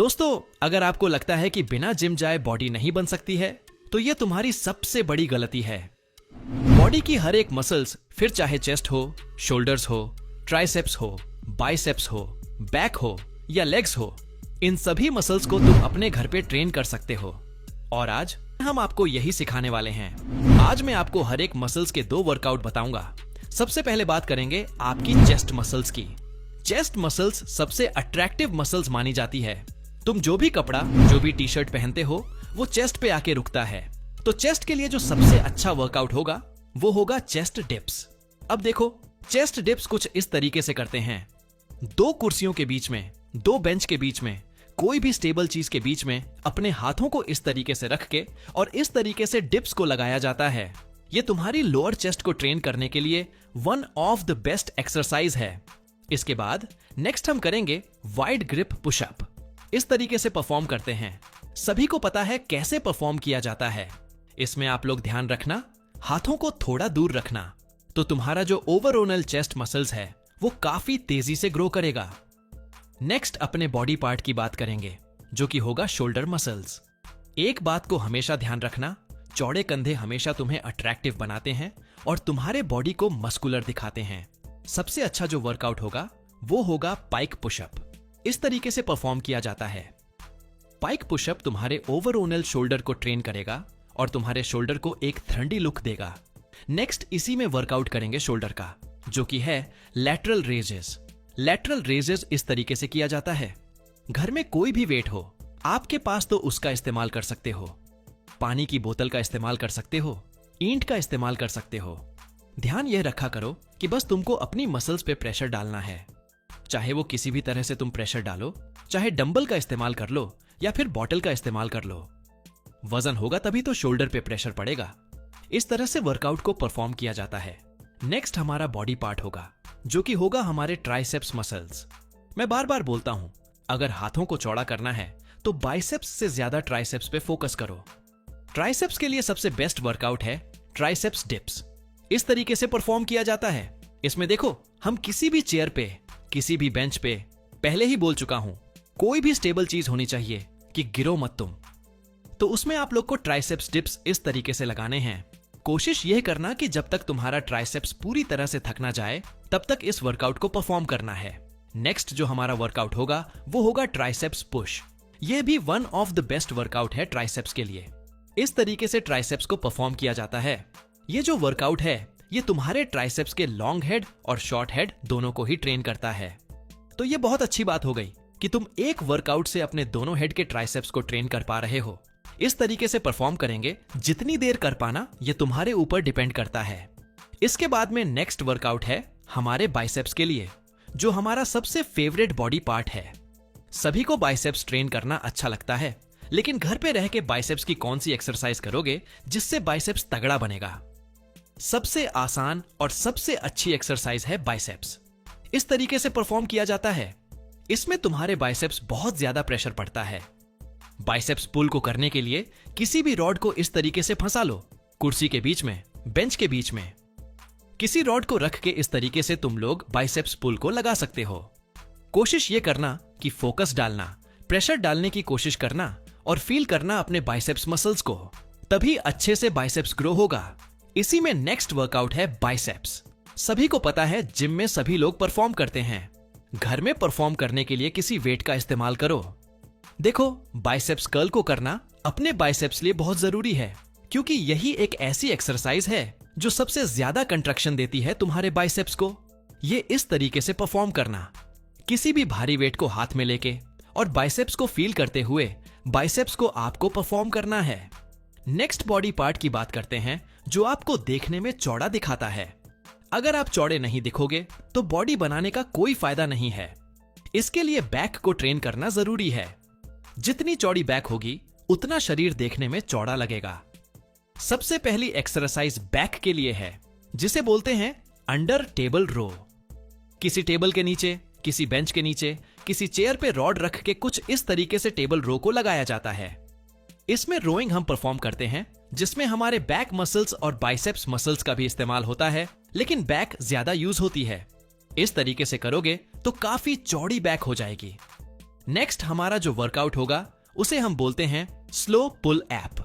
दोस्तों, अगर आपको लगता है कि बिना जिम जाए बॉडी नहीं बन सकती है, तो यह तुम्हारी सबसे बड़ी गलती है। बॉडी की हर एक मसल्स, फिर चाहे चेस्ट हो, शोल्डर्स हो, ट्राइसेप्स हो, बाइसेप्स हो, बैक हो या लेग्स हो, इन सभी मसल्स को तुम अपने घर पे ट्रेन कर सकते हो। और आज हम आपको यही सिखाने वाले हैं। आज मैं आपको हर एक मसल्स के 2 वर्कआउट बताऊंगा। सबसे पहले बात करेंगे आपकी चेस्ट मसल्स की। चेस्ट मसल्स सबसे अट्रैक्टिव मसल्स मानी जाती है। तुम जो भी कपड़ा, जो भी टी शर्ट पहनते हो, वो चेस्ट पे आके रुकता है। तो चेस्ट के लिए जो सबसे अच्छा वर्कआउट होगा वो होगा चेस्ट डिप्स। अब देखो, चेस्ट डिप्स कुछ इस तरीके से करते हैं। 2 कुर्सियों के बीच में, 2 बेंच के बीच में, कोई भी स्टेबल चीज के बीच में अपने हाथों को इस तरीके से रख के और इस तरीके से डिप्स को लगाया जाता है। ये तुम्हारी लोअर चेस्ट को ट्रेन करने के लिए one of the best exercise है। इसके बाद नेक्स्ट हम करेंगे वाइड ग्रिप पुशअप। इस तरीके से परफॉर्म करते हैं। सभी को पता है कैसे परफॉर्म किया जाता है। इसमें आप लोग ध्यान रखना, हाथों को थोड़ा दूर रखना, तो तुम्हारा जो ओवरऑल चेस्ट मसल्स है वो काफी तेजी से ग्रो करेगा। नेक्स्ट अपने बॉडी पार्ट की बात करेंगे, जो कि होगा शोल्डर मसल्स। एक बात को हमेशा ध्यान रखना, चौड़े कंधे हमेशा तुम्हें अट्रैक्टिव बनाते हैं और तुम्हारे बॉडी को मस्कुलर दिखाते हैं। सबसे अच्छा जो वर्कआउट होगा वो होगा पाइक पुशअप। इस तरीके से परफॉर्म किया जाता है। पाइक पुशअप तुम्हारे ओवरऑल शोल्डर को ट्रेन करेगा और तुम्हारे शोल्डर को एक थ्रंडी लुक देगा। नेक्स्ट इसी में वर्कआउट करेंगे शोल्डर का, जो कि है लैटरल रेजेस। लैटरल रेजेस इस तरीके से किया जाता है। घर में कोई भी वेट हो आपके पास तो उसका इस्तेमाल कर सकते हो। पानी की बोतल का इस्तेमाल कर सकते हो, ईंट का इस्तेमाल कर सकते हो। ध्यान यह रखा करो कि बस तुमको अपनी मसल्स पे प्रेशर डालना है। चाहे वो किसी भी तरह से तुम प्रेशर डालो, चाहे डंबल का इस्तेमाल कर लो या फिर बॉटल का इस्तेमाल कर लो। वजन होगा तभी तो शोल्डर पे प्रेशर पड़ेगा। इस तरह से वर्कआउट को परफॉर्म किया जाता है। नेक्स्ट हमारा बॉडी पार्ट होगा, जो कि होगा हमारे ट्राइसेप्स मसल्स। मैं बार बार बोलता हूं, अगर हाथों को चौड़ा करना है तो बाइसेप्स से ज्यादा ट्राइसेप्स पे फोकस करो। ट्राइसेप्स के लिए सबसे बेस्ट वर्कआउट है ट्राइसेप्स डिप्स। इस तरीके से परफॉर्म किया जाता है। इसमें देखो, हम किसी भी चेयर पे, किसी भी बेंच पे, पहले ही बोल चुका हूं, कोई भी स्टेबल चीज होनी चाहिए कि गिरो मत तुम। तो उसमें आप लोग को ट्राइसेप्स डिप्स इस तरीके से लगाने हैं। कोशिश यह करना कि जब तक तुम्हारा ट्राइसेप्स पूरी तरह से थक ना जाए तब तक इस वर्कआउट को परफॉर्म करना है। नेक्स्ट जो हमारा वर्कआउट होगा वो होगा ट्राइसेप्स पुश। यह भी one of the best workout है ट्राइसेप्स के लिए। इस तरीके से ट्राइसेप्स को परफॉर्म किया जाता है। ये जो वर्कआउट है ये तुम्हारे ट्राइसेप्स के लॉन्ग हेड और शॉर्ट हेड दोनों को ही ट्रेन करता है। तो ये बहुत अच्छी बात हो गई कि तुम एक वर्कआउट से अपने दोनों हेड के ट्राइसेप्स को ट्रेन कर पा रहे हो। इस तरीके से परफॉर्म करेंगे, जितनी देर कर पाना ये तुम्हारे ऊपर डिपेंड करता है। इसके बाद में नेक्स्ट वर्कआउट है हमारे बाइसेप्स के लिए, जो हमारा सबसे फेवरेट बॉडी पार्ट है। सभी को बाइसेप्स ट्रेन करना अच्छा लगता है, लेकिन घर पे रह के बाइसेप्स की कौन सी एक्सरसाइज करोगे जिससे बाइसेप्स तगड़ा बनेगा? सबसे आसान और सबसे अच्छी एक्सरसाइज है बाइसेप्स। इस तरीके से परफॉर्म किया जाता है। इसमें तुम्हारे बाइसेप्स बहुत ज्यादा प्रेशर पड़ता है। बाइसेप्स पुल को करने के लिए किसी भी रॉड को इस तरीके से फंसा लो, कुर्सी के बीच में, बेंच के बीच में। किसी रॉड को रख के इस तरीके से तुम लोग बाइसेप्स पुल को लगा सकते हो। कोशिश ये करना कि फोकस डालना, प्रेशर डालने की कोशिश करना और फील करना अपने बाइसेप्स मसल्स को, तभी अच्छे से बाइसेप्स ग्रो होगा। इसी में नेक्स्ट वर्कआउट है बाइसेप्स। सभी को पता है जिम में सभी लोग परफॉर्म करते हैं। घर में परफॉर्म करने के लिए किसी वेट का इस्तेमाल करो। देखो, बाइसेप्स कर्ल को करना अपने बाइसेप्स लिए बहुत जरूरी है, क्योंकि यही एक ऐसी एक्सरसाइज है जो सबसे ज्यादा कंट्रक्शन देती है तुम्हारे बाइसेप्स को। ये इस तरीके से परफॉर्म करना, किसी भी भारी वेट को हाथ में लेके और बाइसेप्स को फील करते हुए बाइसेप्स को आपको परफॉर्म करना है। नेक्स्ट बॉडी पार्ट की बात करते हैं, जो आपको देखने में चौड़ा दिखाता है। अगर आप चौड़े नहीं दिखोगे तो बॉडी बनाने का कोई फायदा नहीं है। इसके लिए बैक को ट्रेन करना जरूरी है। जितनी चौड़ी बैक होगी उतना शरीर देखने में चौड़ा लगेगा। सबसे पहली एक्सरसाइज बैक के लिए है, जिसे बोलते हैं अंडर टेबल रो। किसी टेबल के नीचे, किसी बेंच के नीचे, किसी चेयर पे रॉड रख के कुछ इस तरीके से टेबल रो को लगाया जाता है। इसमें रोइंग हम परफॉर्म करते हैं, जिसमें हमारे बैक मसल्स और बाइसेप्स मसल्स का भी इस्तेमाल होता है, लेकिन बैक ज्यादा यूज होती है। इस तरीके से करोगे तो काफी चौड़ी बैक हो जाएगी। नेक्स्ट हमारा जो वर्कआउट होगा उसे हम बोलते हैं स्लो पुल ऐप।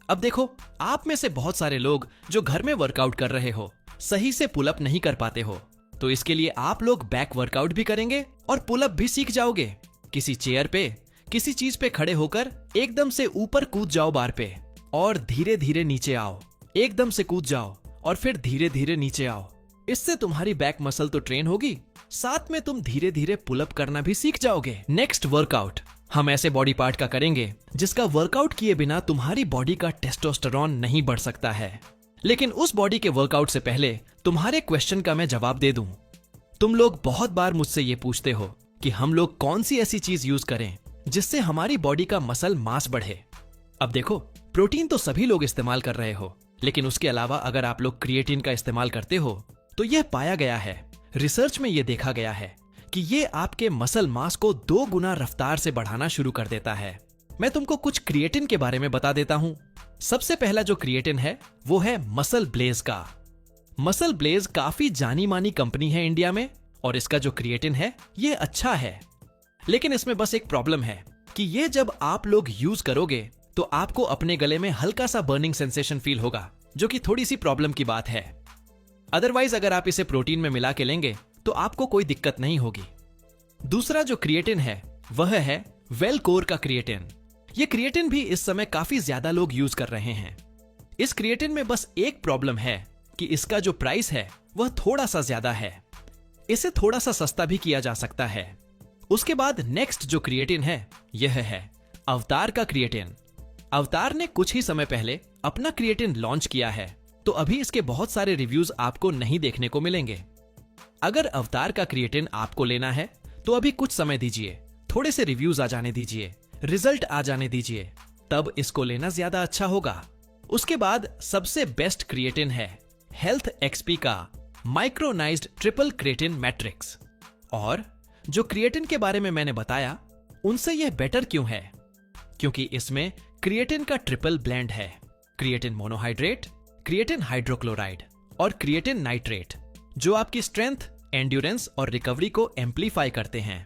अब देखो, आप में से बहुत सारे लोग जो घर में वर्कआउट कर रहे हो सही से पुल अप नहीं कर पाते हो, तो इसके लिए आप लोग बैक वर्कआउट भी करेंगे और पुल अप भी सीख जाओगे। किसी चेयर पे, किसी चीज पे खड़े होकर एकदम से ऊपर कूद जाओ बार पे और धीरे धीरे नीचे आओ, एकदम से कूद जाओ और फिर धीरे धीरे नीचे आओ। इससे तुम्हारी बैक मसल तो ट्रेन होगी, साथ में तुम धीरे धीरे पुल अप करना भी सीख जाओगे। नेक्स्ट वर्कआउट हम ऐसे बॉडी पार्ट का करेंगे जिसका वर्कआउट किए बिना तुम्हारी बॉडी का टेस्टोस्टेरोन नहीं बढ़ सकता है। लेकिन उस बॉडी के वर्कआउट से पहले तुम्हारे क्वेश्चन का मैं जवाब दे दूं। तुम लोग बहुत बार मुझसे ये पूछते हो कि हम लोग कौन सी ऐसी चीज यूज करें जिससे हमारी बॉडी का मसल मास बढ़े। अब देखो, प्रोटीन तो सभी लोग इस्तेमाल कर रहे हो, लेकिन उसके अलावा अगर आप लोग क्रिएटिन का इस्तेमाल करते हो तो यह पाया गया है, रिसर्च में यह देखा गया है कि ये आपके मसल मास को 2 गुना रफ्तार से बढ़ाना शुरू कर देता है। मैं तुमको कुछ क्रिएटिन के बारे में बता देता हूं। सबसे पहला जो क्रिएटिन है वो है मसल ब्लेज का। मसल ब्लेज काफी जानी मानी कंपनी है इंडिया में, और इसका जो क्रिएटिन है ये अच्छा है। लेकिन इसमें बस एक प्रॉब्लम है कि ये जब आप लोग यूज करोगे तो आपको अपने गले में हल्का सा बर्निंग सेंसेशन फील होगा, जो कि थोड़ी सी प्रॉब्लम की बात है। अदरवाइज अगर आप इसे प्रोटीन में मिला के लेंगे तो आपको कोई दिक्कत नहीं होगी। दूसरा जो क्रिएटिन है वह है वेलकोर का क्रिएटिन। ये क्रिएटिन भी इस समय काफी ज्यादा लोग यूज कर रहे हैं। इस क्रिएटिन में बस एक प्रॉब्लम है कि इसका जो प्राइस है वह थोड़ा सा ज्यादा है। इसे थोड़ा सा सस्ता भी किया जा सकता है। उसके बाद नेक्स्ट जो क्रिएटिन है यह है अवतार का क्रिएटिन। अवतार ने कुछ ही समय पहले अपना क्रिएटिन लॉन्च किया है, तो अभी इसके बहुत सारे रिव्यूज आपको नहीं देखने को मिलेंगे। अगर अवतार का क्रिएटिन आपको लेना है तो अभी कुछ समय दीजिए, थोड़े से रिव्यूज आ जाने दीजिए, रिजल्ट आ जाने दीजिए, तब इसको लेना ज्यादा अच्छा होगा। उसके बाद सबसे बेस्ट क्रिएटिन है हेल्थ एक्सपी का माइक्रोनाइज्ड ट्रिपल क्रिएटिन मैट्रिक्स। और जो क्रिएटिन के बारे में मैंने बताया उनसे यह बेटर क्यों है? क्योंकि इसमें क्रिएटिन का ट्रिपल ब्लेंड है, क्रिएटिन मोनोहाइड्रेट, क्रिएटिन हाइड्रोक्लोराइड और क्रिएटिन नाइट्रेट, जो आपकी स्ट्रेंथ, एंड्योरेंस और रिकवरी को एम्पलीफाई करते हैं।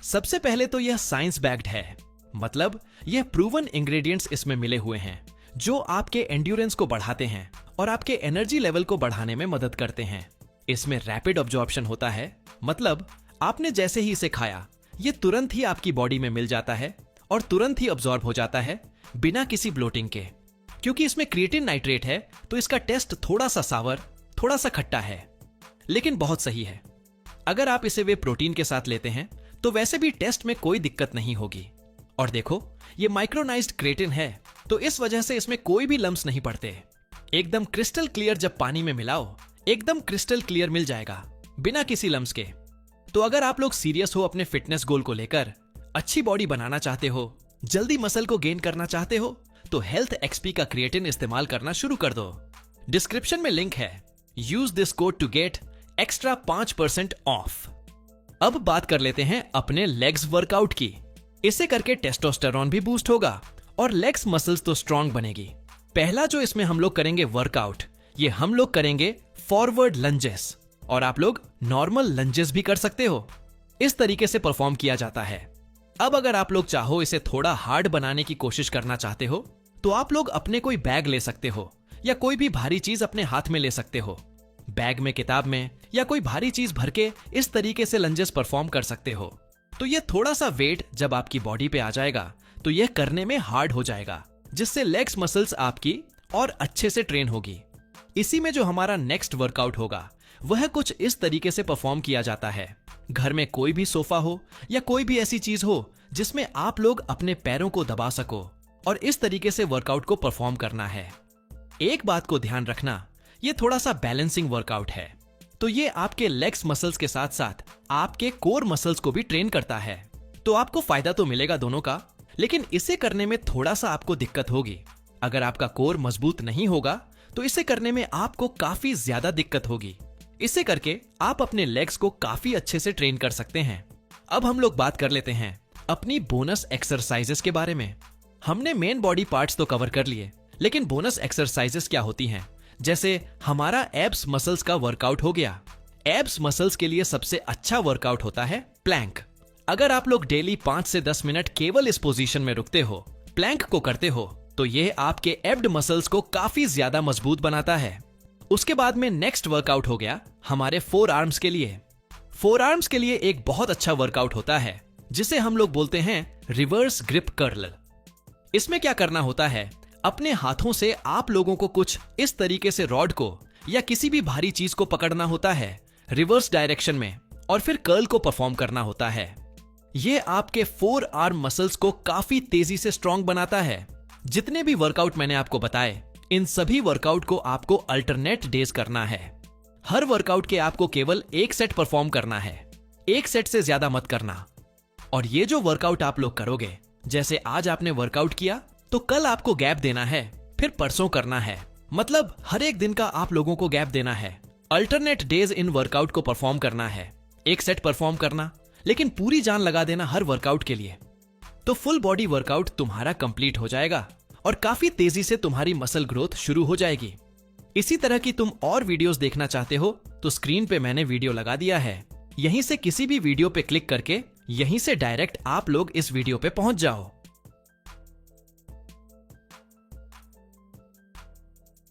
सबसे पहले तो यह साइंस बैक्ड है, मतलब यह प्रूवन इंग्रेडिएंट्स इसमें मिले हुए हैं जो आपके एंड्योरेंस को बढ़ाते हैं और आपके एनर्जी लेवल को बढ़ाने में मदद करते हैं। इसमें रैपिड अब्जॉर्प्शन होता है, मतलब आपने जैसे ही इसे खाया ये तुरंत ही आपकी बॉडी में मिल जाता है और तुरंत ही अब्जॉर्ब हो जाता है बिना किसी ब्लोटिंग के। क्योंकि इसमें क्रिएटिन नाइट्रेट है तो इसका टेस्ट थोड़ा सा सावर, थोड़ा सा खट्टा है, लेकिन बहुत सही है। अगर आप इसे वे प्रोटीन के साथ लेते हैं तो वैसे भी टेस्ट में कोई दिक्कत नहीं होगी। और देखो, ये माइक्रोनाइज्ड क्रिएटिन है तो इस वजह से इसमें कोई भी लम्स नहीं पड़ते। एकदम क्रिस्टल क्लियर जब पानी में मिलाओ, एकदम क्रिस्टल क्लियर मिल जाएगा बिना किसी लम्स के। तो अगर आप लोग सीरियस हो अपने फिटनेस गोल को लेकर, अच्छी बॉडी बनाना चाहते हो, जल्दी मसल को गेन करना चाहते हो, तो हेल्थ एक्सपी का क्रिएटिन इस्तेमाल करना शुरू कर दो। डिस्क्रिप्शन में लिंक है, use this code to get extra 5% off. अब बात कर लेते हैं अपने लेग्स वर्कआउट की। इसे करके टेस्टोस्टेरोन भी बूस्ट होगा और लेग्स मसल्स तो स्ट्रांग बनेगी। पहला जो इसमें हम लोग करेंगे वर्कआउट, ये हम लोग करेंगे फॉरवर्ड लंजेस, और आप लोग नॉर्मल लंजेस भी कर सकते हो। इस तरीके से परफॉर्म किया जाता है। अब अगर आप लोग चाहो इसे थोड़ा हार्ड बनाने की कोशिश करना चाहते हो तो आप लोग अपने कोई बैग ले सकते हो या कोई भी भारी चीज अपने हाथ में ले सकते हो। बैग में, किताब में या कोई भारी चीज भर के इस तरीके से लंजेस परफॉर्म कर सकते हो। तो ये थोड़ा सा वेट जब आपकी बॉडी पे आ जाएगा तो यह करने में हार्ड हो जाएगा, जिससे लेग्स मसल्स आपकी और अच्छे से ट्रेन होगी। इसी में जो हमारा नेक्स्ट वर्कआउट होगा वह कुछ इस तरीके से परफॉर्म किया जाता है। घर में कोई भी सोफा हो या कोई भी ऐसी चीज हो जिसमें आप लोग अपने पैरों को दबा सको और इस तरीके से वर्कआउट को परफॉर्म करना है। एक बात को ध्यान रखना, ये थोड़ा सा बैलेंसिंग वर्कआउट है, तो ये आपके लेग्स मसल्स के साथ साथ आपके कोर मसल्स को भी ट्रेन करता है। तो आपको फायदा तो मिलेगा दोनों का, लेकिन इसे करने में थोड़ा सा आपको दिक्कत होगी। अगर आपका कोर मजबूत नहीं होगा तो इसे करने में आपको काफी ज्यादा दिक्कत होगी। इसे करके आप अपने लेग्स को काफी अच्छे से ट्रेन कर सकते हैं। अब हम लोग बात कर लेते हैं अपनी बोनस एक्सरसाइजेस के बारे में। हमने मेन बॉडी पार्ट्स तो कवर कर लिए, लेकिन बोनस एक्सरसाइजेस क्या होती हैं? जैसे हमारा एब्स मसल्स का वर्कआउट हो गया। एब्स मसल्स के लिए सबसे अच्छा वर्कआउट होता है प्लैंक। अगर आप लोग डेली 5 से 10 मिनट केवल इस पोजीशन में रुकते हो, प्लैंक को करते हो, तो ये आपके एब्ड मसल्स को काफी ज्यादा मजबूत बनाता है। उसके बाद में नेक्स्ट वर्कआउट हो गया हमारे फोर आर्म्स के लिए। फोर आर्म्स के लिए एक बहुत अच्छा वर्कआउट होता है जिसे हम लोग बोलते हैं रिवर्स ग्रिप कर्ल। इसमें क्या करना होता है, अपने हाथों से आप लोगों को कुछ इस तरीके से रॉड को या किसी भी भारी चीज को पकड़ना होता है रिवर्स डायरेक्शन में, और फिर कर्ल को परफॉर्म करना होता है। ये आपके फोर आर्म मसल्स को काफी तेजी से स्ट्रॉन्ग बनाता है। जितने भी वर्कआउट मैंने आपको बताए, इन सभी वर्कआउट को आपको अल्टरनेट डेज करना है। हर वर्कआउट के आपको केवल एक सेट परफॉर्म करना है, एक सेट से ज्यादा मत करना। और ये जो वर्कआउट आप लोग करोगे, जैसे आज आपने वर्कआउट किया तो कल आपको गैप देना है, फिर परसों करना है, मतलब हर एक दिन का आप लोगों को गैप देना है। अल्टरनेट डेज इन वर्कआउट को परफॉर्म करना है, एक सेट परफॉर्म करना, लेकिन पूरी जान लगा देना हर वर्कआउट के लिए। तो फुल बॉडी वर्कआउट तुम्हारा कंप्लीट हो जाएगा और काफी तेजी से तुम्हारी मसल ग्रोथ शुरू हो जाएगी। इसी तरह की तुम और वीडियोस देखना चाहते हो तो स्क्रीन पे मैंने वीडियो लगा दिया है, यहीं से किसी भी वीडियो पे क्लिक करके यहीं से डायरेक्ट आप लोग इस वीडियो पे पहुंच जाओ।